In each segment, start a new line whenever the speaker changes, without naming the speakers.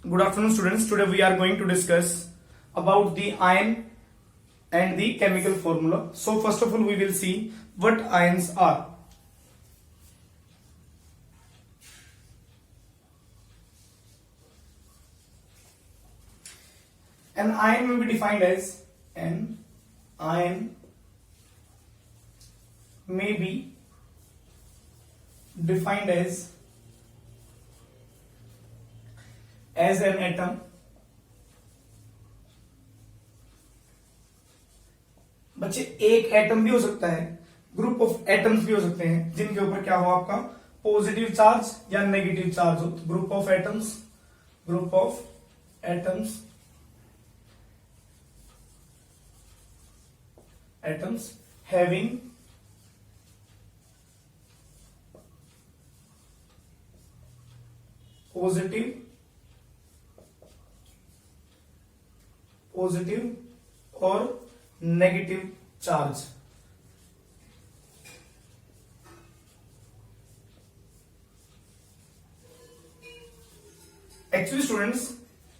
Good afternoon, students. Today we are going to discuss about the ion and the chemical formula. So first of all, we will see what ions are. An ion may be defined as an ion may be defined as an atom बच्चे एक atom भी हो सकता है, group of atoms भी हो सकते हैं जिनके ऊपर क्या हो आपका पॉजिटिव चार्ज या नेगेटिव चार्ज हो. Group of atoms having positive और negative charge. Actually, students,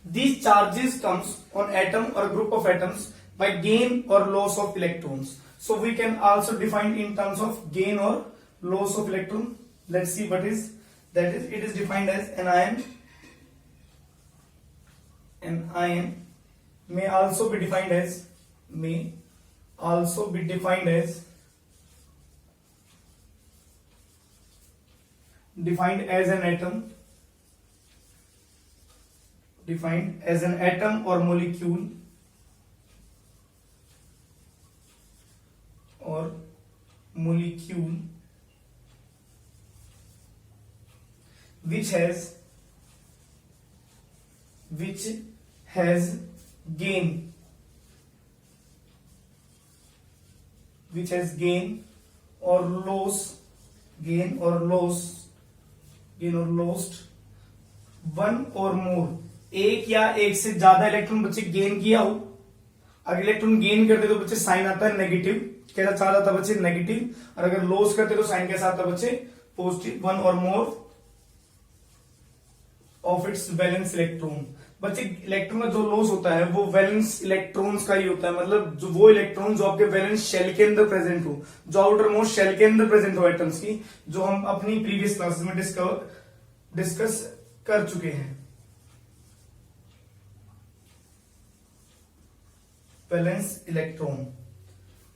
these charges comes on atom or group of atoms by gain or loss of electrons. So we can also define in terms of gain or loss of electron. Let's see what is that. Is it is defined as an ion. An ion may also be defined as an atom, defined as an atom or molecule which has gain or lost one or more, एक या एक से ज्यादा electron बच्चे gain किया हो. अगर electron gain करते तो बच्चे साइन आता है नेगेटिव, कैसा चार्ज आता है बच्चे नेगेटिव. और अगर लॉस करते तो साइन कैसा आता है बच्चे पॉजिटिव. वन और more of its valence electron. बच्चे इलेक्ट्रॉन का जो लॉस होता है वो वैलेंस इलेक्ट्रॉन्स का ही होता है, मतलब जो वो इलेक्ट्रॉन जो आपके वैलेंस शेल के अंदर प्रेजेंट हो, जो आउटर मोस्ट शेल के अंदर प्रेजेंट हो एटम्स की, जो हम अपनी प्रीवियस क्लासेस में डिस्कस कर चुके हैं. Valence electron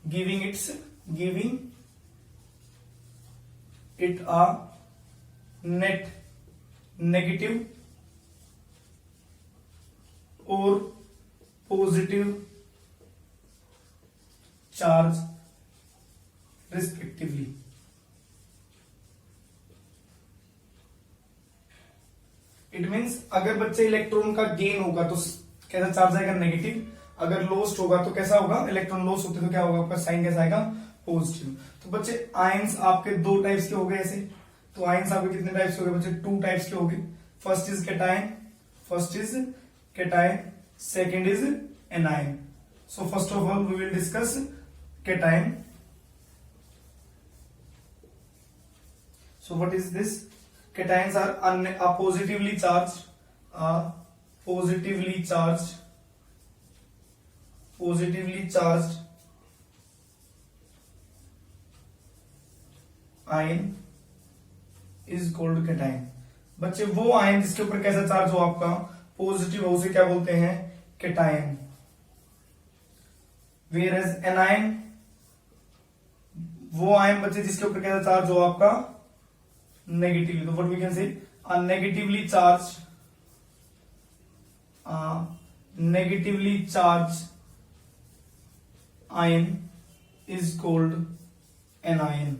giving it a net negative or positive charge respectively. It means अगर बच्चे इलेक्ट्रॉन का गेन होगा तो कैसा चार्ज आएगा नेगेटिव, अगर लॉस्ट होगा तो कैसा होगा, इलेक्ट्रॉन लॉस होते तो क्या होगा आपका साइन कैसा आएगा पॉजिटिव. तो बच्चे आयंस आपके दो टाइप्स के हो गए ऐसे. तो आयंस आपके कितने टाइप्स के हो गए बच्चे, टू टाइप्स के हो गए. First is cation, second is anion. So first of all we will discuss cation. So what is this? Cations are positively charged ion is called cation. बच्चे वो आयन जिसके ऊपर कैसा चार्ज हो आपका पॉजिटिव हो उसे क्या बोलते हैं कैटायन. Whereas एनायन वो आयन बच्चे जिसके ऊपर कैसा चार्ज हो आपका नेगेटिवली. तो what we can say negatively charge ion is called anion.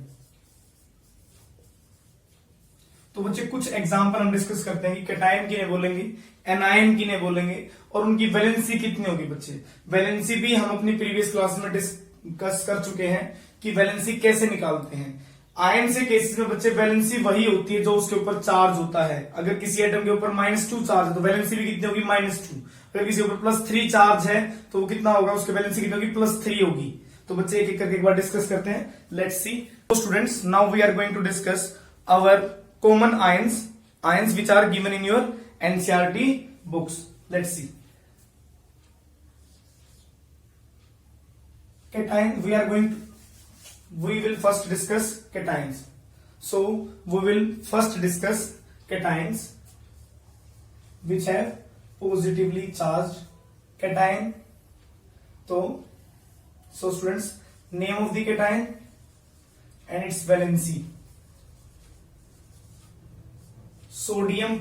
तो बच्चे कुछ एग्जांपल हम डिस्कस करते हैं कि कैटायन किन्हें बोलेंगे, एनायन किन्हें बोलेंगे और उनकी वैलेंसी कितनी होगी. बच्चे वैलेंसी भी हम अपनी प्रीवियस क्लास में डिस्कस कर चुके हैं कि वैलेंसी कैसे निकालते हैं. आयन से केसेस में बच्चे वैलेंसी वही होती है जो उसके ऊपर चार्ज होता है. अगर किसी एटम के ऊपर -2 चार्ज है तो वैलेंसी भी कितनी होगी -2. अगर किसी ऊपर +3 चार्ज है तो वो कितना होगा, उसकी वैलेंसी कितनी होगी +3 होगी. तो बच्चे एक एक करके एक बार डिस्कस करते हैं. Let's see. तो students, now we are going to discuss our common ions which are given in your NCERT books. Let's see. Cation, we will first discuss cations. So we will first discuss cations which have positively charged cation. So students, name of the cation and its valency. Sodium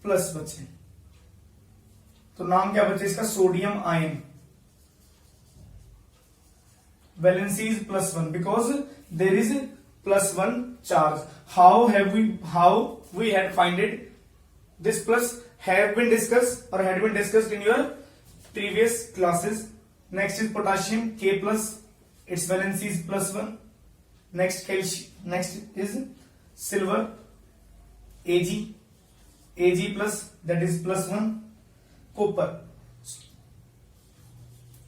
plus बचे, तो नाम क्या बचे इसका? Sodium ion. Valency is +1 because there is +1 charge. How we had founded this plus have been discussed और had been discussed in your previous classes. Next is potassium K+, its valency is +1. Next is silver Ag plus, that is +1. Copper.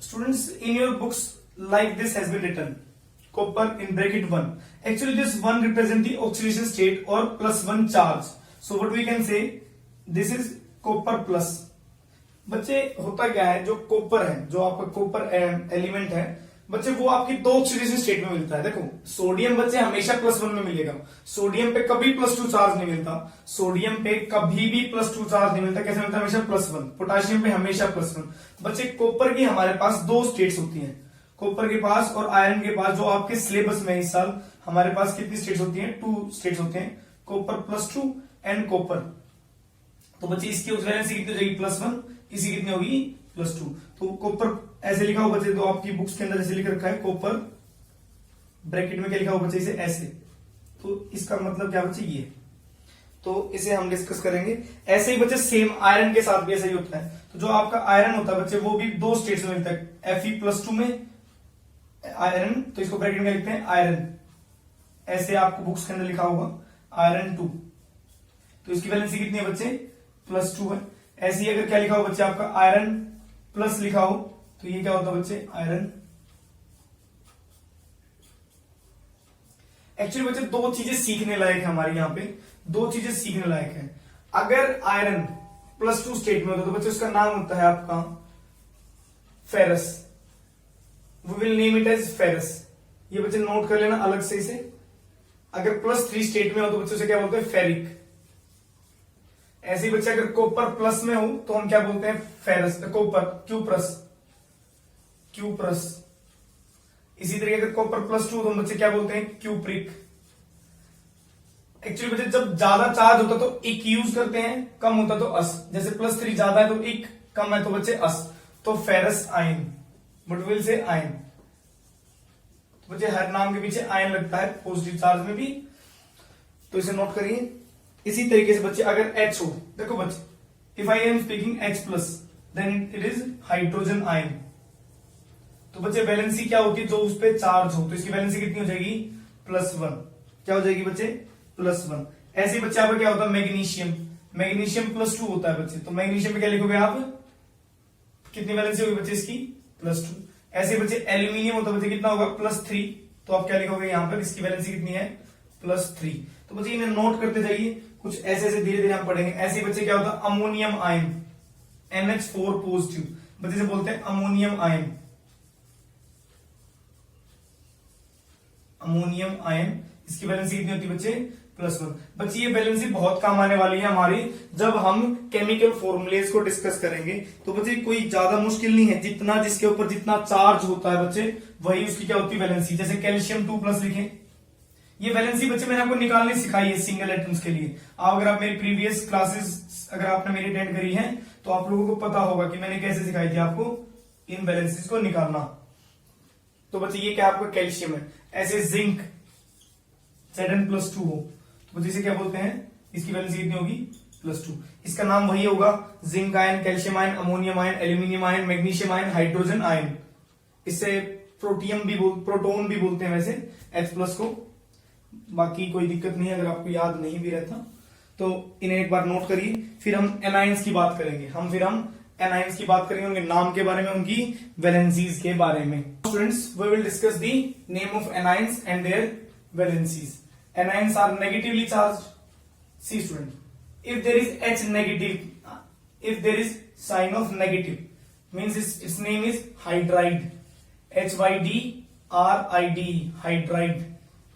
Students, in your books like this has been written, copper in bracket 1. Actually this 1 represent the oxidation state or +1 charge. So what we can say, this is copper plus. बच्चे होता क्या है, जो copper है, जो आपका copper element है बच्चे, वो आपकी 2 ऑक्सीडेशन स्टेट में मिलता है. देखो सोडियम बच्चे हमेशा +1 में मिलेगा. सोडियम पे कभी +2 चार्ज नहीं मिलता. सोडियम पे कभी भी +2 चार्ज नहीं मिलता. कैसे मिलता है? हमेशा +1. पोटाशियम पे हमेशा +1. बच्चे कॉपर की हमारे पास 2 स्टेट्स होती हैं, कॉपर के पास और आयरन के पास. जो आपके सिलेबस में इस साल हमारे पास कितनी स्टेट्स होती हैं? 2 स्टेट्स होते हैं, कॉपर +2 एंड कॉपर. तो बच्चे इसकी वैलेंसी कितनी हो जाएगी? +1. इसी कितनी होगी? +2. तो कॉपर ऐसे लिखा हो बच्चे, तो आपकी बुक्स के अंदर जैसे लिख रखा है कॉपर, ब्रैकेट में क्या लिखा हो बच्चे? इसे ऐसे. तो इसका मतलब क्या बच्चे? ये. तो इसे हम डिस्कस करेंगे. ऐसे ही बच्चे सेम आयरन के साथ भी ऐसा ही होता है. तो जो आपका आयरन होता है बच्चे, वो भी 2 स्टेट्स में मिलता है. Fe+2 में आयरन, तो इसको ब्रैकेट में लिखते हैं आयरन. ऐसे आपको बुक्स के अंदर लिखा होगा आयरन 2. तो इसकी वैलेंसी कितनी है बच्चे? +2 है. ऐसे ही अगर क्या लिखा हो बच्चे आपका आयरन प्लस लिखा हो, तो ये क्या होता है बच्चे? आयरन. एक्चुअली बच्चे 2 चीजें सीखने लायक है हमारे यहाँ पे. 2 चीजें सीखने लायक है. अगर आयरन +2 स्टेट में होता तो बच्चे उसका नाम होता है आपका ferrous. We will name it as ferrous. ये बच्चे नोट कर लेना अलग से इसे. अगर +3 स्टेट में हो तो बच्चे उसे क्या बोलते हैं? फेरिक. ऐसे ही बच्चे अगर कॉपर प्लस में हो तो हम क्या बोलते हैं? फेरस. Copper cuprous. इसी तरीके अगर कॉपर +2 तो हम बच्चे क्या बोलते हैं? क्यूप्रिक. एक्चुअली बच्चे जब ज्यादा चार्ज होता तो इक यूज करते हैं, कम होता तो अस. जैसे +3 ज्यादा है तो इक, कम है तो बच्चे अस. तो ferrous ion, but will say ion. तो बच्चे हर नाम के पीछे आयन लगता है पॉजिटिव चार्ज में भी, तो इसे नोट करिए. इसी तरीके से बच्चे अगर H हो, देखो बच्चे if I am speaking H+, then it is hydrogen ion. तो बच्चे वैलेंसी क्या होती है? जो उस पर चार्ज हो, तो इसकी वैलेंसी कितनी हो जाएगी? +1. क्या हो जाएगी बच्चे? +1. ऐसे बच्चे आपका क्या होता है? मैग्नीशियम +2 होता है बच्चे. तो मैग्नीशियम में क्या लिखोगे आप? कितनी वैलेंसी होगी बच्चे इसकी? +2. ऐसे बच्चे एल्यूमिनियम होता है बच्चे, कितना होगा? +3. तो आप क्या लिखोगे यहां पर? इसकी वैलेंसी कितनी है? +3. तो बच्चे इन्हें नोट करते जाइए. कुछ ऐसे ऐसे धीरे धीरे हम पढ़ेंगे. ऐसे बच्चे क्या होता है? अमोनियम आयन NH4 पॉजिटिव, बच्चे से बोलते हैं अमोनियम आयन. इसकी वैलेंसी कितनी होती है बच्चे? +1. बच्चे ये वैलेंसी बहुत काम आने वाली है हमारी जब हम केमिकल फॉर्मूलेज को डिस्कस करेंगे. तो बच्चे कोई ज्यादा मुश्किल नहीं है. जितना जिसके ऊपर जितना चार्ज होता है बच्चे, वही उसकी क्या होती है? वैलेंसी. जैसे कैल्शियम 2+ लिखें, ये वैलेंसी बच्चे मैंने आपको निकालनी सिखाई है सिंगल एटम्स के लिए. अगर आप मेरी प्रीवियस क्लासेस अगर आपने मेरी अटेंड करी है तो आप लोगों को पता होगा कि मैंने कैसे सिखाई थी आपको इन वैलेंसीज को निकालना. तो बच्चे ये क्या आपका कैल्शियम है. ऐसे जिंक Zn+2 हो तो बच्चे इसे क्या बोलते हैं? इसकी वैलेंसी कितनी होगी? +2. इसका नाम वही होगा zinc ion, calcium ion, ammonium ion, aluminium ion, magnesium ion, hydrogen ion. इससे प्रोटोन भी बोलते हैं वैसे H+ को. बाकी कोई दिक्कत नहीं है अगर आपको याद नहीं भी रहता तो इन्हें एक बार नोट करिए. फिर हम एनाइंस की बात करेंगे. एनाइंस की बात करेंगे, उनके नाम के बारे में, उनकी वैलेंसीज के बारे में. Students, we will discuss the name of anions and their valencies. anions are negatively charged. See student, if there is H negative, if there is sign of negative, means its name is hydride. HYDRIDE, hydride.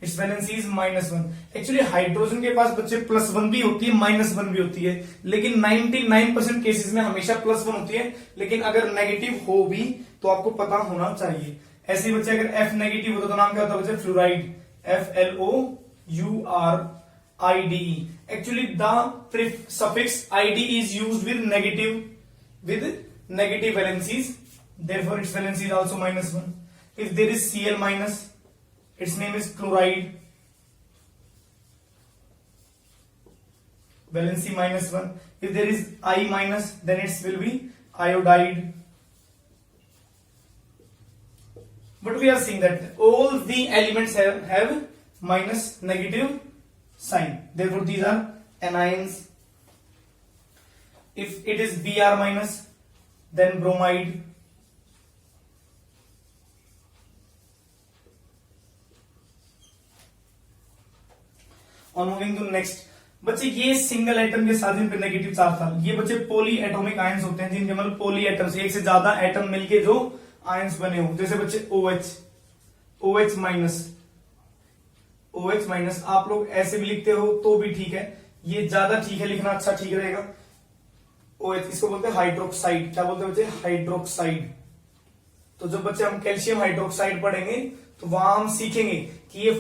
Its valency is -1. Actually hydrogen के पास बच्चे +1 भी होती है, -1 भी होती है, लेकिन 99% cases में हमेशा +1 होती है। लेकिन अगर नेगेटिव हो भी तो आपको पता होना चाहिए। ऐसे ही बच्चे अगर F नेगेटिव होता तो नाम क्या होता है बच्चे? Fluoride. FLOURIDE। Actually the suffix id is used with negative valencies, therefore its valency is also -1. If there is Cl minus, its name is chloride, valency -1. If there is I minus, then it will be iodide. But we are seeing that all the elements have minus negative sign, therefore these are anions. If it is Br minus, then bromide. और moving to next बच्चे, ये single atom के साथ जिन पे negative charge था, ये बच्चे poly atomic ions होते हैं, जिनके मतलब पॉली एटम्स, एक से ज्यादा एटम मिलके जो आयंस बने हो। जैसे बच्चे OH माइनस आप लोग ऐसे भी लिखते हो तो भी ठीक है, ये ज्यादा ठीक है लिखना, अच्छा ठीक रहेगा। OH इसको बोलते हैं हाइड्रोक्साइड। क्या बोलते हैं बच्चे? हाइड्रोक्साइड। तो जब बच्चे हम कैल्शियम हाइड्रोक्साइड पढ़ेंगे तो वहां हम सीखेंगे कि ये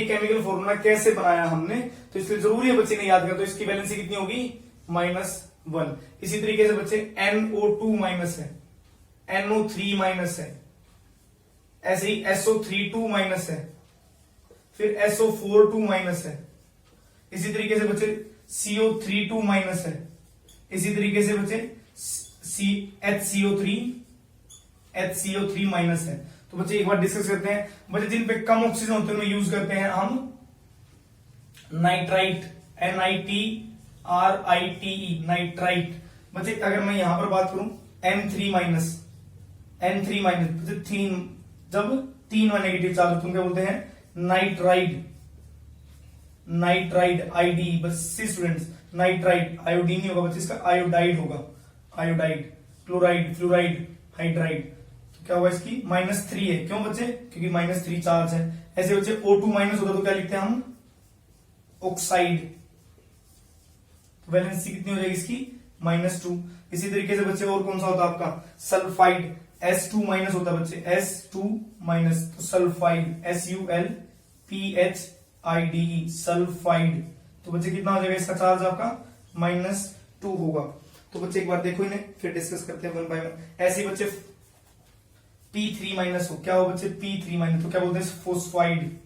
केमिकल फॉर्मूला कैसे बनाया हमने, तो इसलिए जरूरी है बच्चे ने याद कर। तो इसकी वैलेंसी कितनी होगी? -1। इसी तरीके से बच्चे NO2 माइनस है, NO3 माइनस है, ऐसे ही SO32 माइनस है, फिर SO42 माइनस है, इसी तरीके से बच्चे CO32 माइनस है, इसी तरीके से बच्चे HCO3 माइनस है। तो बच्चे एक बार डिस्कस करते हैं। बच्चे जिन पे कम ऑक्सीजन होते हैं उनमें यूज करते हैं हम नाइट्राइट, NITRITE, नाइट्राइट। बच्चे अगर मैं यहां पर बात करूं N3 माइनस, जब 3 नेगेटिव चार्ज होते हैं क्या बोलते हैं? Nitride ID। बस स्टूडेंट्स, नाइट्राइड आयोडीन नहीं होगा बच्चे, इसका आयोडाइड होगा, आयोडाइड। Chloride, fluoride, hydride. तो क्या होगा इसकी? -3 है। क्यों बच्चे? क्योंकि -3 चार्ज है। ऐसे बच्चे O2 माइनस होगा तो क्या लिखते हैं हम? ऑक्साइड। वैलेंसी कितनी हो जाएगी इसकी? -2। इसी तरीके से बच्चे और कौन सा होता है आपका? सल्फाइड। S2 माइनस होता है बच्चे, S2 माइनस, तो सल्फाइड, SULPHIDE, सल्फाइड। तो बच्चे कितना हो जाएगा इसका चार्ज आपका? -2 होगा। तो बच्चे एक बार देखो इन्हें, फिर डिस्कस करते हैं 1 बाय 1। ऐसे ही बच्चे P3 माइनस हो, क्या हो बच्चे? P3 माइनस, तो क्या बोलते हैं? फोस्फाइड।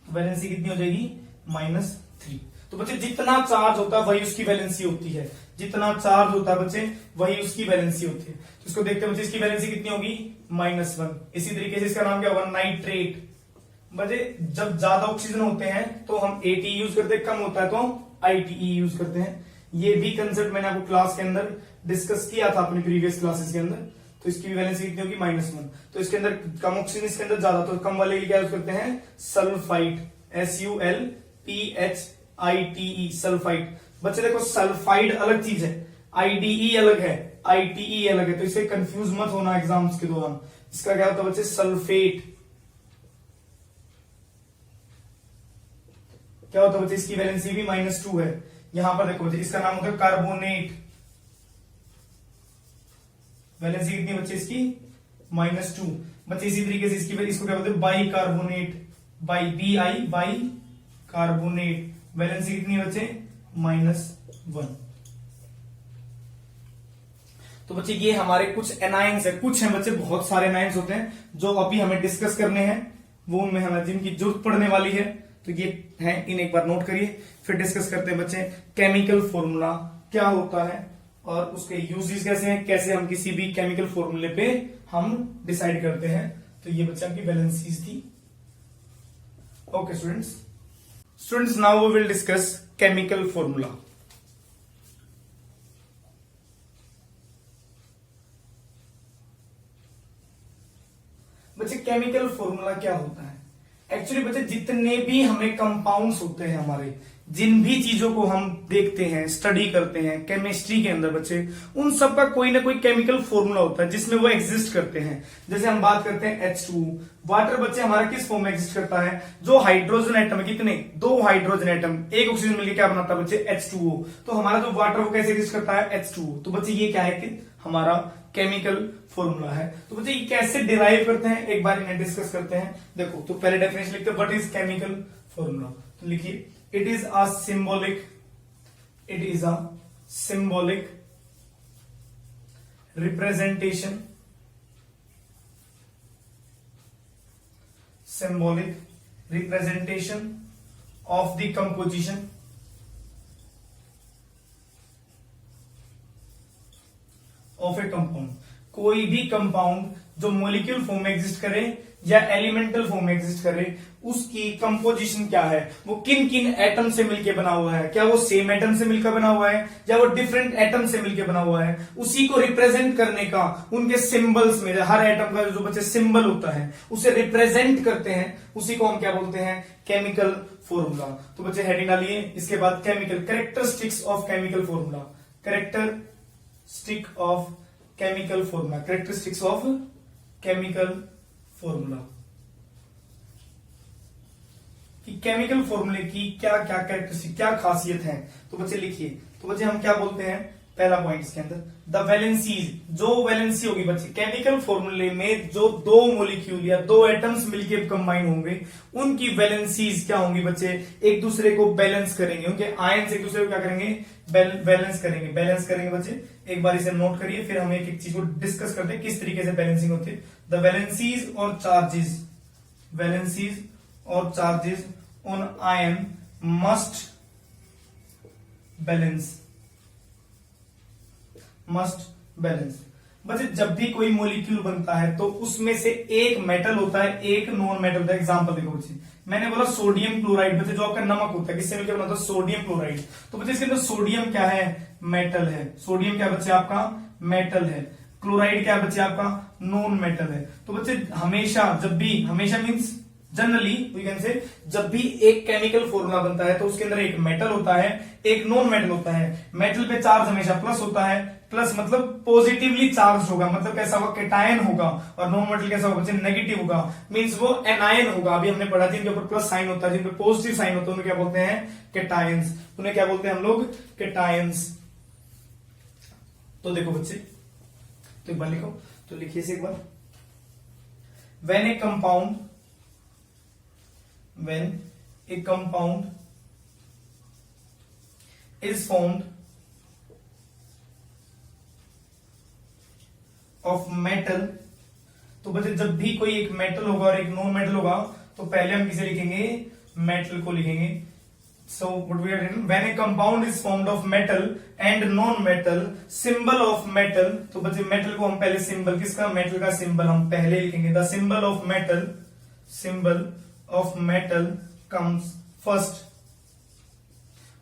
वैलेंसी कितनी हो जाएगी? -3। तो बच्चे जितना चार्ज होता है वही उसकी वैलेंसी होती है, जितना चार्ज होता है बच्चे वही उसकी वैलेंसी होती है। तो इसको देखते हैं बच्चे, इसकी वैलेंसी कितनी होगी? -1। इसी तरीके से इसका नाम क्या होगा? नाइट्रेट। बच्चे जब ज्यादा ऑक्सीजन होते हैं तो हम ATE यूज करते हैं, कम होता है तो ITE यूज करते हैं। ये भी कंसेप्ट मैंने आपको क्लास के अंदर डिस्कस किया था अपनी प्रीवियस क्लासेस के अंदर। तो इसकी वैलेंसी कितनी होगी? -1। तो इसके अंदर कम ऑक्सीजन, इसके अंदर ज्यादा, तो कम वाले क्या यूज करते हैं? Sulphide, SULPHITE, sulphide. बच्चे देखो सल्फाइड अलग चीज है, IDE अलग है, ITE अलग है, तो इसे कंफ्यूज मत होना एग्जाम्स के दौरान। इसका क्या होता है बच्चे? सल्फेट। क्या होता है बच्चे? इसकी वैलेंसी भी -2 है। यहां पर देखो बच्चे, इसका नाम होता है कार्बोनेट। वैलेंसी कितनी बच्चे इसकी? -2। बच्चे इसी तरीके से इसको क्या बोलते हैं? By carbonate, by carbonate. Valency कितनी है बच्चे? -1। तो बच्चे ये हमारे कुछ एनाइंस है, कुछ है बच्चे, बहुत सारे एनाइंस होते हैं जो अभी हमें डिस्कस करने हैं, वो उनमें हमें जिनकी जरूरत पड़ने वाली है। तो ये है, इन एक बार नोट करिए, फिर डिस्कस करते हैं बच्चे केमिकल फॉर्मूला क्या होता है और उसके यूजेस कैसे हैं, कैसे हम किसी भी केमिकल फॉर्मूले पे हम डिसाइड करते हैं। तो ये बच्चे आपकी वैलेंसीज थी। Okay students, now we will discuss chemical formula. बच्चे केमिकल फॉर्मूला क्या होता है? एक्चुअली बच्चे जितने भी हमें कंपाउंड्स होते हैं, हमारे जिन भी चीजों को हम देखते हैं, स्टडी करते हैं केमिस्ट्री के अंदर बच्चे, उन सब का कोई ना कोई केमिकल फॉर्मूला होता है जिसमें वो एग्जिस्ट करते हैं। जैसे हम बात करते हैं H2, वाटर बच्चे हमारा किस फॉर्म में एग्जिस्ट करता है? जो हाइड्रोजन एटम है, कितने? 2 हाइड्रोजन एटम, एक ऑक्सीजन मिलकर क्या बनाता है बच्चे? H2O। तो हमारा जो वाटर वो कैसे एग्जिस्ट करता है? H2O। तो बच्चे ये क्या है कि हमारा केमिकल फॉर्मूला है। तो बच्चे ये कैसे डिराइव करते हैं एक बार इन्हें डिस्कस करते हैं। देखो, तो पहले डेफिनेशन लिखते हैं, व्हाट इज केमिकल फॉर्मूला। तो लिखिए, it is a symbolic representation of the composition of a compound। कोई भी कंपाउंड जो मॉलिक्यूल फॉर्म में एग्जिस्ट करे या एलिमेंटल फॉर्म में एग्जिस्ट करे, उसकी कंपोजिशन क्या है, वो किन किन एटम से मिलकर बना हुआ है, क्या वो सेम एटम से मिलकर बना हुआ है या वो डिफरेंट एटम से मिलकर बना हुआ है, उसी को रिप्रेजेंट करने का उनके सिंबल्स में, हर एटम का जो बच्चे सिंबल होता है उसे रिप्रेजेंट करते हैं, उसी को हम क्या बोलते हैं? Chemical formula. तो बच्चे हेडिंग डालिए, इसके बाद chemical characteristics of chemical formula, characteristic of chemical formula, characteristics of chemical formula, कि केमिकल फॉर्मूले की क्या क्या कैरेक्टरिस्टिक, क्या खासियत है। तो बच्चे लिखिए, तो बच्चे हम क्या बोलते हैं? पहला पॉइंट इसके अंदर, द वैलेंसीज, जो वैलेंसी होगी बच्चे केमिकल फॉर्मूले में, जो 2 मॉलिक्यूल या 2 एटम्स मिलकर कंबाइन होंगे, उनकी वैलेंसीज क्या होंगी बच्चे? एक दूसरे को बैलेंस करेंगे, उनके आयंस एक दूसरे को क्या करेंगे? बैलेंस करेंगे बच्चे। एक बार इसे नोट करिए, फिर हम एक एक चीज को डिस्कस करते हैं किस तरीके से बैलेंसिंग होती है। द वैलेंसीज और charges on ion must balance. बच्चे जब भी कोई मॉलिक्यूल बनता है तो उसमें से एक मेटल होता है, एक नॉन मेटल होता है। एग्जांपल देखो बच्चे, मैंने बोला सोडियम क्लोराइड, बच्चे जो आपका नमक होता है किससे मिलकर बनता है? Sodium chloride. तो बच्चे इसके अंदर सोडियम क्या है? मेटल है। सोडियम क्या बच्चे आपका? मेटल है। क्लोराइड क्या बच्चे आपका? नॉन मेटल है। तो बच्चे हमेशा मीन्स जनरली वी कैन से, जब भी एक केमिकल फॉर्मूला बनता है तो उसके अंदर एक मेटल होता है, एक नॉन मेटल होता है। मेटल पे चार्ज हमेशा प्लस होता है, प्लस मतलब पॉजिटिवली चार्ज होगा, मतलब कैसा होगा? कैटायन होगा। और नॉन मेटल कैसा होगा बच्चे? नेगेटिव होगा, मींस वो एनायन होगा। अभी हमने पढ़ा जिनके ऊपर प्लस साइन होता है, जिनपे पॉजिटिव साइन होता है, उन्हें क्या बोलते हैं? कैटायंस। उन्हें क्या बोलते हैं हम लोग? कैटायंस। तो देखो बच्चे, तो एक बार लिखो, तो लिखिए इसे एक बार, when a compound is formed of metal, तो बच्चे जब भी कोई एक मेटल होगा और एक नॉन मेटल होगा तो पहले हम किसे लिखेंगे? मेटल को लिखेंगे। So what we are written, when a compound is formed of metal and non-metal, symbol of metal, तो बच्चे मेटल को हम पहले सिंबल, किसका? मेटल का सिंबल हम पहले लिखेंगे। The symbol of metal comes first।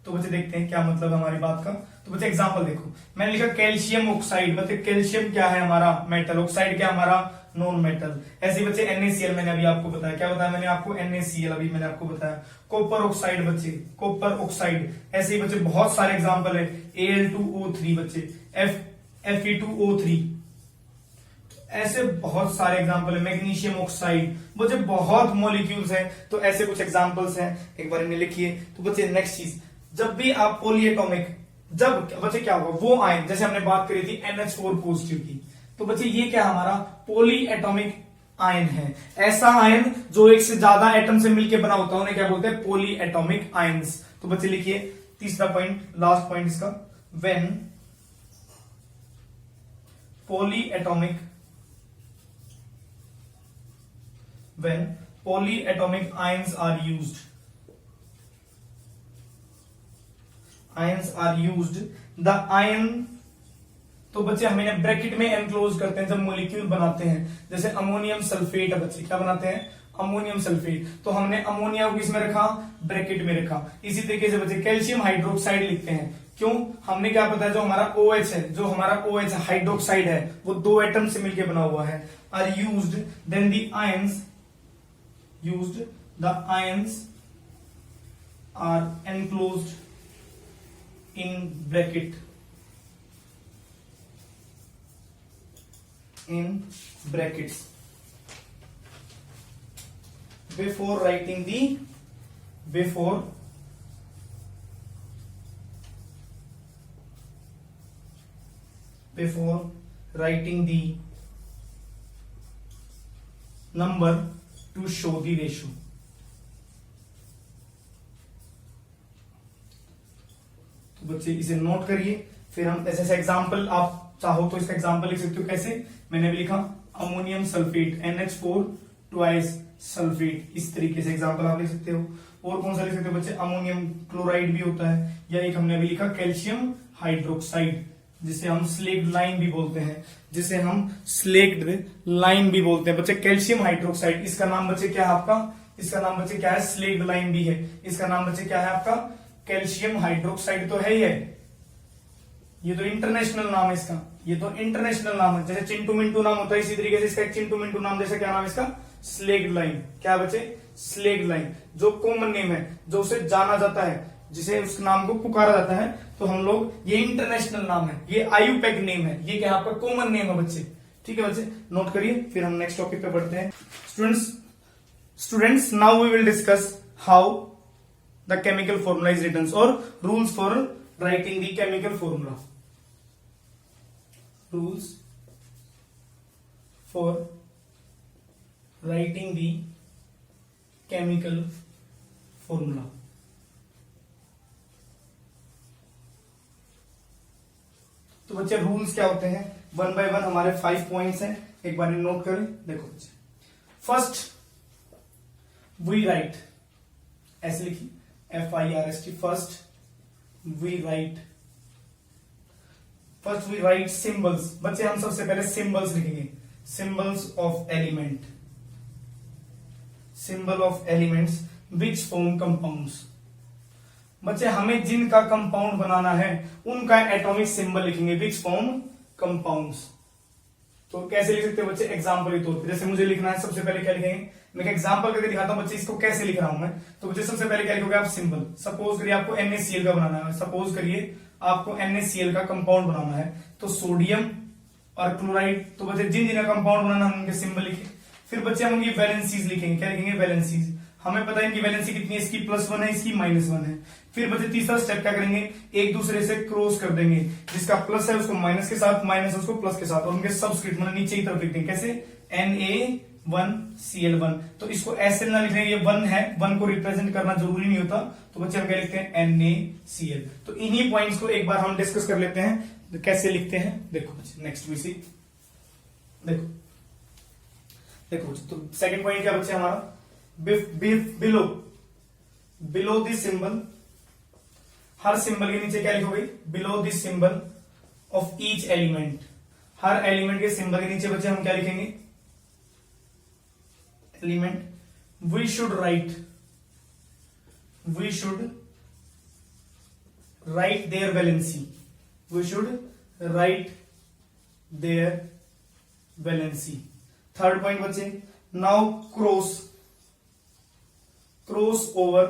तो बच्चे देखते हैं क्या मतलब है हमारी बात का। तो बच्चे एग्जांपल देखो, मैंने लिखा कैल्शियम ऑक्साइड। बच्चे कैल्शियम क्या है? हमारा मेटल। ऑक्साइड क्या? हमारा नॉन मेटल। ऐसे बच्चे NaCl, मैंने अभी आपको बताया, क्या बताया मैंने आपको? NaCl अभी मैंने आपको बताया। कॉपर ऑक्साइड बच्चे, कॉपर ऑक्साइड। ऐसे ही बच्चे बहुत सारे एग्जांपल है। Al2O3 बच्चे, Fe2O3, ऐसे बहुत सारे एग्जांपल है। मैग्नीशियम ऑक्साइड, बच्चे बहुत मॉलिक्यूल्स हैं। तो ऐसे कुछ एग्जांपल्स हैं, एक बार इन्हें लिखिए। तो बच्चे नेक्स्ट चीज, जब भी आप पॉलीएटॉमिक, जब बच्चे क्या होगा? वो आयन, जैसे हमने बात करी थी NH4 पॉजिटिव की, तो बच्चे ये क्या हमारा? पॉली एटॉमिक आयन है। ऐसा आयन जो एक से ज्यादा एटम से मिलकर बना होता है उन्हें क्या बोलते हैं? Poly atomic ions. तो बच्चे लिखिए तीसरा पॉइंट, लास्ट पॉइंट इसका, when polyatomic ions are used, the ion, तो बच्चे हम इन्हें ब्रैकेट में एनक्लोज करते हैं जब मॉलिक्यूल बनाते हैं। जैसे अमोनियम सल्फेट है बच्चे, क्या बनाते हैं? Ammonium sulphate. तो हमने अमोनिया को किसमें रखा? ब्रैकेट में रखा। इसी तरीके से बच्चे कैल्शियम हाइड्रोक्साइड लिखते हैं, क्यों? हमने क्या पता है, जो हमारा OH है, जो हमारा OH हाइड्रोक्साइड है, वो 2 एटम से मिलकर बना हुआ है। Are used then the ions are enclosed in brackets before writing the number to show the ratio। तो बच्चे इसे नोट करिए। फिर हम ऐसे एग्जाम्पल, आप चाहो तो इसका एग्जाम्पल लिख सकते हो। कैसे? मैंने भी लिखा ammonium sulphate NH4 twice sulphate, इस तरीके से एग्जाम्पल आप लिख सकते हो। और कौन सा लिख सकते हो बच्चे? अमोनियम क्लोराइड भी होता है, या एक हमने अभी लिखा कैल्शियम हाइड्रोक्साइड, जिसे हम स्लेक्ड लाइम भी बोलते हैं, बच्चे कैल्शियम हाइड्रोक्साइड। इसका नाम बच्चे क्या है आपका? इसका नाम बच्चे क्या है? स्लेक्ड लाइम भी है। इसका नाम बच्चे क्या है आपका? कैल्शियम हाइड्रोक्साइड तो है ही है। ये तो इंटरनेशनल नाम है इसका, ये तो इंटरनेशनल नाम है। जैसे चिंटू मिंटू नाम होता है, इसी तरीके से इसका एक चिंटू मिंटू नाम, जैसे क्या नाम है इसका? Slaked lime. क्या बच्चे? स्लेक्ड लाइम, जो कॉमन नेम है, जो उसे जाना जाता है, जिसे उस नाम को पुकारा जाता है, तो हम लोग, ये इंटरनेशनल नाम है, ये आयुपैक नेम है, ये क्या आपका कॉमन नेम है बच्चे। ठीक है बच्चे, नोट करिए। फिर हम नेक्स्ट टॉपिक पे बढ़ते हैं। Students now we will discuss how the chemical formula is written और rules for writing the chemical formula. Rules for writing the chemical formula. तो बच्चे रूल्स क्या होते हैं? 1 by 1 हमारे 5 पॉइंट्स हैं, एक बार नोट करें। देखो बच्चे, फर्स्ट वी राइट, ऐसे लिखिए FIRST, first we write symbols. बच्चे हम सबसे पहले सिंबल्स लिखेंगे, symbols of elements which form compounds. बच्चे हमें जिनका कंपाउंड बनाना है उनका एटॉमिक सिंबल लिखेंगे, विच फॉर्म कंपाउंड्स। तो कैसे लिख सकते हैं बच्चे? एग्जाम्पल के तौर पर, जैसे मुझे लिखना है, सबसे पहले क्या लिखेंगे? मैं एग्जाम्पल करके दिखाता हूं बच्चे, इसको कैसे लिख रहा हूं मैं। तो बच्चे सबसे पहले क्या लिखोगे आप? सिंबल। सपोज करिए आपको NaCl का बनाना है, सपोज करिए आपको NaCl का कंपाउंड बनाना है, तो सोडियम और क्लोराइड। तो बच्चे जिन जिनका कंपाउंड बनाना है उनके सिंबल लिखे। फिर बच्चे हम उनकी वैलेंसीज लिखेंगे। क्या लिखेंगे? वैलेंसीज। हमें पता है इनकी वैलेंसी कितनी है, इसकी +1 है, इसकी -1 है। फिर बच्चे तीसरा स्टेप क्या करेंगे? एक दूसरे से क्रॉस कर देंगे, जिसका प्लस है उसको माइनस के साथ, माइनस है उसको प्लस के साथ, और उनके सबस्क्रिप्ट मतलब नीचे की तरफ लिख देंगे। कैसे? Na1Cl1। तो इसको ऐसे ना लिख रहे हैं, ये 1 है, 1 को रिप्रेजेंट करना जरूरी नहीं होता, तो बच्चे हम क्या लिखते हैं? NaCl। तो इन्हीं पॉइंट्स को एक बार हम डिस्कस कर लेते हैं, तो कैसे लिखते हैं। देखो बच्चे, नेक्स्ट वी सी। देखो बच्चे, तो सेकंड पॉइंट क्या बच्चे हमारा? बिलो दिस सिंबल, हर सिंबल के नीचे क्या लिखोगे? Below this symbol of each element. हर एलिमेंट के सिंबल के नीचे बच्चे हम क्या लिखेंगे? Element we should write their valency. Third point बच्चे, now cross over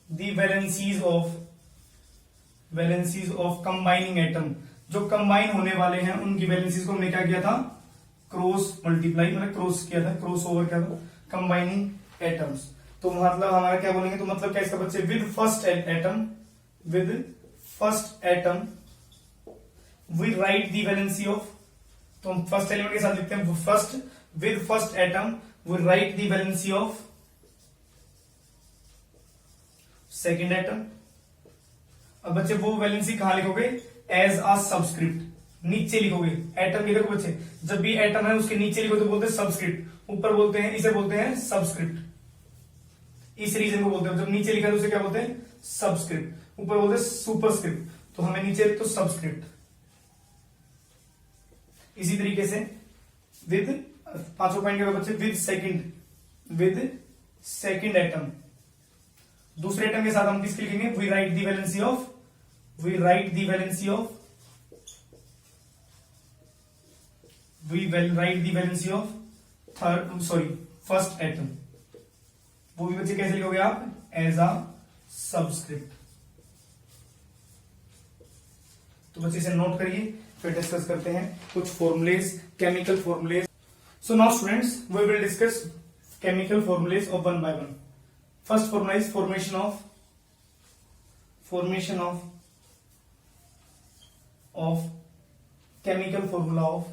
the valencies of combining atom. जो कंबाइन होने वाले हैं उनकी वैलेंसीज को हमने क्या किया था? क्रॉस मल्टीप्लाई, मतलब क्रॉस किया था, क्रॉस ओवर किया था कंबाइनिंग एटम्स। तो मतलब हमारा क्या बोलेंगे? तो मतलब क्या इसका बच्चे? With first atom we write the valency of. तो हम फर्स्ट एलिमेंट के साथ लिखते हैं with first atom we write the valency of second atom. अब बच्चे वो वैलेंसी कहां लिखोगे? एज अ सबस्क्रिप्ट, नीचे लिखोगे। एटम की देखो बच्चे, जब भी एटम है उसके नीचे लिखो तो बोलते हैं सबस्क्रिप्ट, ऊपर बोलते हैं, इसे बोलते हैं सबस्क्रिप्ट। इस रीजन को बोलते हैं, जब नीचे लिखा है तो उसे क्या बोलते हैं? सबस्क्रिप्ट। ऊपर बोलते हैं सुपरस्क्रिप्ट, तो हमें नीचे तो सबस्क्रिप्ट। इसी तरीके से विद, पांचों पॉइंट के बच्चे, विद सेकंड एटम, दूसरे एटम के साथ हम किसकी लिखेंगे? We write the valency of we write the valency of first atom. वो भी बच्चे कैसे लिखोगे आप? As a subscript. तो बच्चे इसे नोट करिए, फिर डिस्कस करते हैं कुछ formulae, chemical formulae. So now students we will discuss chemical formulae of one by one. First formula is formation of chemical formula of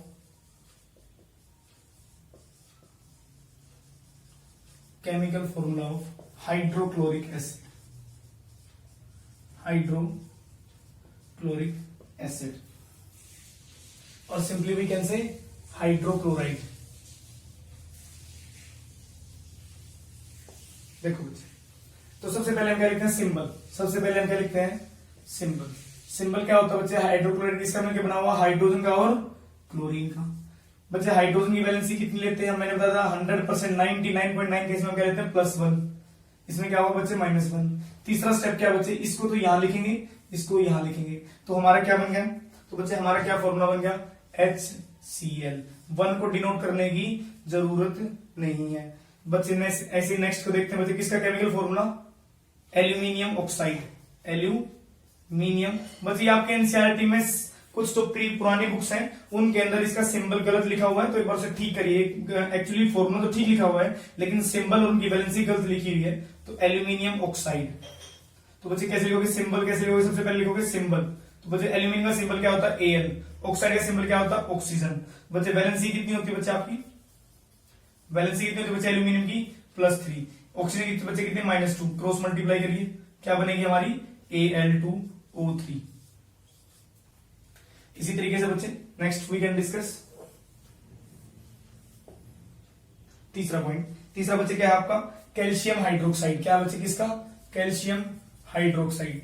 hydrochloric acid, और simply we can say hydrochloride. देखो बच्चे, तो सबसे पहले हम क्या लिखते हैं? सिंबल। सिंबल क्या होता है बच्चे? हाइड्रोक्लोराइड किसका मिलकर बना हुआ? हाइड्रोजन का और क्लोरीन का। बच्चे हाइड्रोजन की वैलेंसी कितनी लेते हैं? मैंने बताया था 100%, 99.9 केस में क्या लेते हैं? +1। इसमें क्या होगा बच्चे? -1। तीसरा स्टेप क्या बच्चे? इसको तो यहां लिखेंगे, इसको यहां लिखेंगे, तो हमारा क्या बन गया? तो बच्चे हमारा क्या फॉर्मूला बन गया? HCl। 1 को डिनोट करने की जरूरत नहीं है बच्चे। ऐसे नेक्स्ट को देखते हैं बच्चे, किसका केमिकल फॉर्मूला? Aluminium oxide. बच्चे आपके एनसीईआरटी में कुछ तो पुरानी बुक्स हैं, उनके अंदर इसका सिंबल गलत लिखा हुआ है, तो एक बार से ठीक करिए। एक्चुअली फॉर्मूला तो ठीक लिखा हुआ है, लेकिन सिंबल और उनकी वैलेंसी गलत लिखी हुई है। तो एल्यूमिनियम ऑक्साइड। तो बच्चे कैसे लिखोगे? सिंबल कैसे लिखोगे? सबसे पहले लिखोगे सिंबल। तो बच्चे एल्यूमिनियम का सिंबल क्या होता है? Al। ऑक्साइड का सिंबल क्या होता है? ऑक्सीजन। बच्चे वैलेंसी कितनी होती है बच्चे आपकी? वैलेंसी कितनी होती है बच्चे एल्यूमिनियम की? +3। ऑक्सीजन की बच्चे कितनी? -2। क्रॉस मल्टीप्लाई करिए, क्या बनेगी हमारी? Al2O3। इसी तरीके से बच्चे नेक्स्ट वी कैन डिस्कस तीसरा पॉइंट। तीसरा बच्चे क्या है आपका? Calcium hydroxide. क्या बच्चे? किसका? Calcium hydroxide.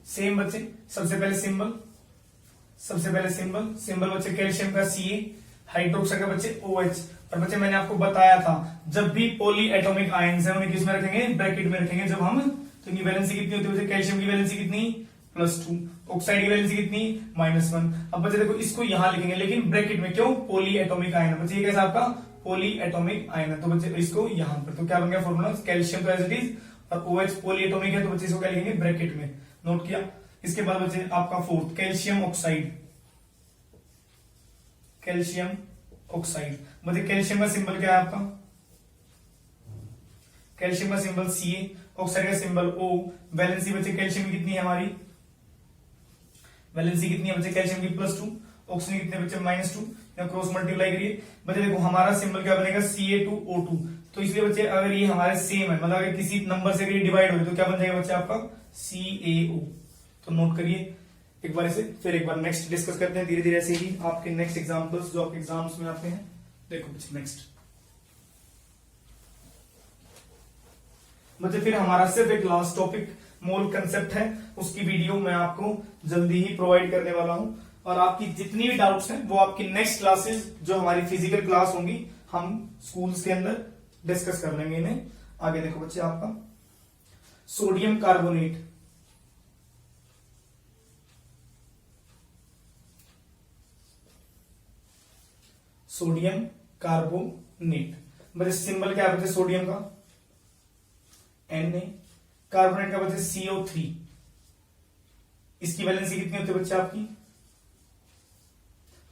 सेम बच्चे, सबसे पहले सिंबल बच्चे कैल्शियम का Ca, हाइड्रोक्साइड का बच्चे OH। और बच्चे मैंने आपको बताया था, जब भी पॉली एटॉमिक आयन्स है उन्हें किसमें रखेंगे? ब्रैकेट में रखेंगे। जब हम, तो इनकी वैलेंसी कितनी होती है बच्चे? कैल्शियम की वैलेंसी कितनी? +2। ऑक्साइड की वैलेंसी कितनी? -1। अब बच्चे देखो, इसको यहां लिखेंगे, लेकिन ब्रैकेट में। क्यों? पॉली एटॉमिक आयन बच्चे, ये कैसा आपका? पॉली एटॉमिक आयन है, तो बच्चे इसको यहां पर। तो क्या बन गया फॉर्मूला? कैल्शियम का एज इट इज, और OH पॉली एटॉमिक है, तो बच्चे इसको क्या लिखेंगे? ब्रैकेट में। नोट किया? इसके बाद बच्चे आपका फोर्थ, कैल्शियम ऑक्साइड। बच्चे कैल्शियम का सिंबल क्या है आपका? कैल्शियम का सिंबल Ca, ऑक्साइड का सिंबल O। वैलेंसी बच्चे कैल्शियम की कितनी है हमारी? वैलेंसी कितनी है बच्चे कैल्शियम की? +2। ऑक्सीजन कितने बच्चे? -2। या क्रॉस मल्टीप्लाई करिए बच्चे, देखो हमारा सिंबल क्या बनेगा? Ca2O2। तो इसलिए बच्चे अगर ये हमारे सेम है, मतलब अगर किसी नंबर से डिवाइड हो, तो क्या बन जाएगा बच्चे आपका? CaO। तो नोट करिए एक बार इसे, फिर एक बार नेक्स्ट डिस्कस करते हैं धीरे धीरे। ऐसे ही आपके नेक्स्ट एग्जांपल्स जो आपके एग्जाम्स में आते हैं। देखो बच्चे नेक्स्ट बच्चे, फिर हमारा सिर्फ एक लास्ट टॉपिक मोल कंसेप्ट है, उसकी वीडियो मैं आपको जल्दी ही प्रोवाइड करने वाला हूं। और आपकी जितनी भी डाउट्स हैं वो आपकी नेक्स्ट क्लासेस, जो हमारी फिजिकल क्लास होंगी, हम स्कूल्स के अंदर डिस्कस कर लेंगे इन्हें। आगे देखो बच्चे, आपका सोडियम कार्बोनेट। बच्चे सिंबल क्या है बच्चे? सोडियम का Na, कार्बोनेट का बच्चे CO3। इसकी वैलेंसी कितनी होती है बच्चे आपकी?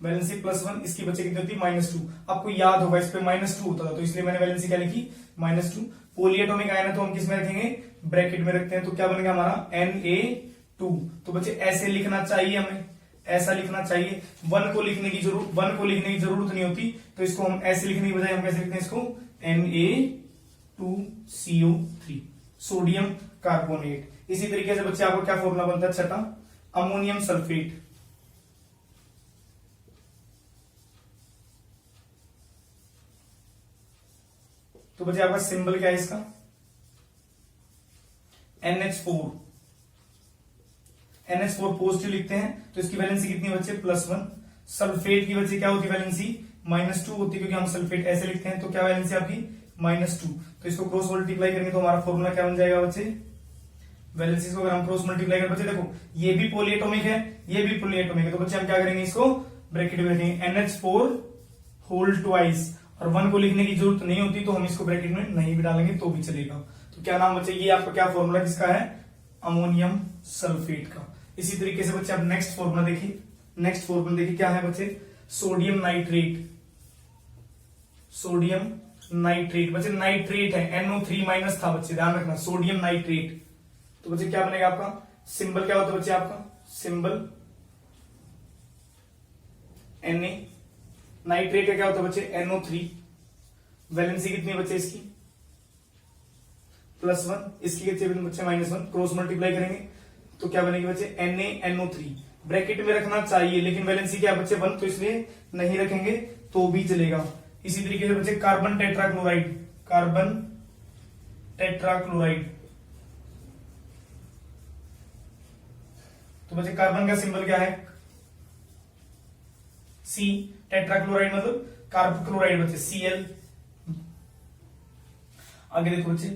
वैलेंसी +1। इसकी बच्चे कितनी होती है? -2। आपको याद होगा इस पे -2 होता था, तो इसलिए मैंने वैलेंसी क्या लिखी? -2। पॉली एटॉमिक आयन है, तो हम किस में रखेंगे? ब्रैकेट में रखते हैं। तो क्या बनेगा हमारा? Na2। तो बच्चे ऐसे लिखना चाहिए, हमें ऐसा लिखना चाहिए। 1 को लिखने की जरूरत नहीं होती, तो इसको हम ऐसे लिखने की बजाय हम कैसे लिखते हैं इसको? Na2CO3, sodium carbonate. इसी तरीके से बच्चे आपको क्या फॉर्मूला बनता है? छठा, अमोनियम सल्फेट। तो बच्चे आपका सिंबल क्या है इसका? NH4 पॉजिटिव लिखते हैं, तो इसकी वैलेंसी कितनी है बच्चे? +1। सल्फेट की बच्चे क्या होती है वैलेंसी? -2 होती है, क्योंकि हम सल्फेट ऐसे लिखते हैं। तो क्या वैलेंसी आपकी? -2। तो इसको क्रॉस मल्टीप्लाई करेंगे तो हमारा फॉर्मूला क्या बन जाएगा बच्चे? वैलेंसी को अगर हम क्रॉस मल्टीप्लाई करें बच्चे, देखो ये भी पॉलीएटॉमिक है, ये भी पॉलीएटॉमिक है, तो बच्चे हम क्या करेंगे, इसको ब्रैकेट में रखेंगे NH4 होल ट्वाइस, और 1 को लिखने की जरूरत नहीं होती तो हम इसको ब्रैकेट में नहीं भी डालेंगे तो भी चलेगा। तो क्या नाम बच्चे, ये आपका क्या फॉर्मूला किसका है, अमोनियम सल्फेट का। इसी तरीके से बच्चे आप नेक्स्ट फॉर्मूला देखिए, नेक्स्ट फॉर्मूला देखिए क्या है बच्चे, सोडियम नाइट्रेट, सोडियम नाइट्रेट, बच्चे नाइट्रेट है, NO3 माइनस था बच्चे, ध्यान रखना, सोडियम नाइट्रेट। तो बच्चे क्या बनेगा आपका, सिंबल क्या होता है बच्चे आपका, सिंबल Na, नाइट्रेट का क्या होता है बच्चे NO3, वैलेंसी कितनी है बच्चे इसकी +1, इसकी कितनी बच्चे -1, क्रॉस मल्टीप्लाई करेंगे तो क्या बनेगी बच्चे NaNO3, ब्रैकेट में रखना चाहिए लेकिन वैलेंसी क्या बच्चे 1, तो इसलिए नहीं रखेंगे तो भी चलेगा। इसी तरीके से बच्चे कार्बन टेट्राक्लोराइड, कार्बन टेट्राक्लोराइड, तो बच्चे कार्बन का सिंबल क्या है C, टेट्राक्लोराइड मतलब कार्ब क्लोराइड बच्चे Cl। आगे देखो बच्चे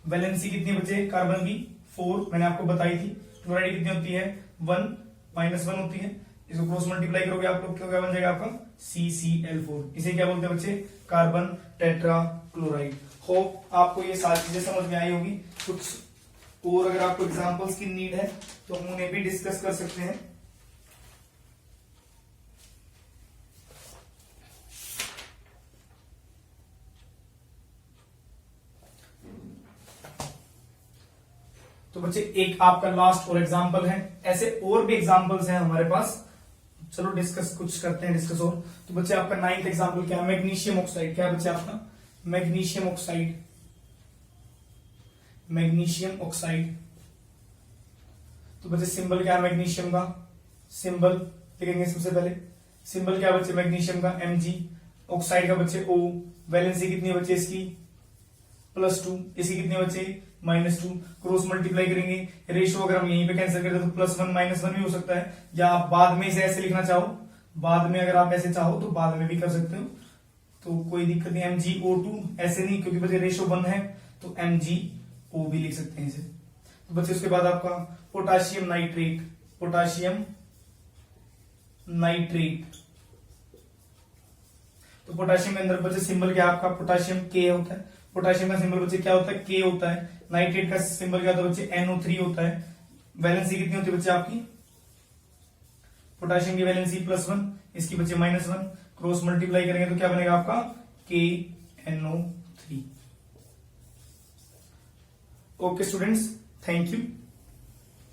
वैलेंसी कितनी बच्चे कार्बन की 4, मैंने आपको बताई थी, क्लोराइड कितनी होती है 1, -1 होती है, इसको क्रॉस मल्टीप्लाई करोगे आप लोग क्या बन जाएगा आपका CCl4, इसे क्या बोलते हैं बच्चे कार्बन टेट्राक्लोराइड। होप आपको ये सारी चीजें समझ में आई होगी। कुछ और अगर आपको एग्जांपल्स की नीड है तो हम उन्हें भी डिस्कस कर सकते हैं। तो बच्चे एक आपका लास्ट और एग्जांपल है, ऐसे और भी एग्जांपल्स हैं हमारे पास, चलो डिस्कस कुछ करते हैं डिस्कस और। तो बच्चे आपका 9th एग्जांपल क्या है, मैग्नीशियम ऑक्साइड, क्या है बच्चे आपका मैग्नीशियम ऑक्साइड, मैग्नीशियम ऑक्साइड। तो बच्चे सिंबल क्या है मैग्नीशियम का, सिंबल लिखेंगे सबसे पहले, सिंबल क्या है बच्चे मैग्नीशियम का Mg, ऑक्साइड का बच्चे O, वैलेंसी कितनी है बच्चे इसकी +2, इसकी कितनी बच्चे -2, क्रॉस मल्टीप्लाई करेंगे, रेशियो अगर हम यहीं पे कैंसिल करते तो +1 -1 भी हो सकता है, या आप बाद में इसे ऐसे लिखना चाहो, बाद में अगर आप ऐसे चाहो तो बाद में भी कर सकते हो, तो कोई दिक्कत नहीं। MgO2 ऐसे नहीं क्योंकि बच्चे रेशियो 1 है तो MgO भी लिख सकते हैं इसे। तो बच्चे उसके बाद आपका पोटाशियम नाइट्रेट, पोटाशियम नाइट्रेट, तो पोटाशियम के अंदर बच्चे सिंबल क्या आपका पोटाशियम K होता है, पोटाशियम का सिंबल बच्चे क्या होता है K होता है, नाइट्रेट का सिंबल क्या होता है बच्चे NO3 होता है, वैलेंसी कितनी होती है बच्चे आपकी, पोटाशियम की वैलेंसी +1, इसकी बच्चे -1, क्रॉस मल्टीप्लाई करेंगे तो क्या बनेगा आपका KNO3। Okay students, thank you.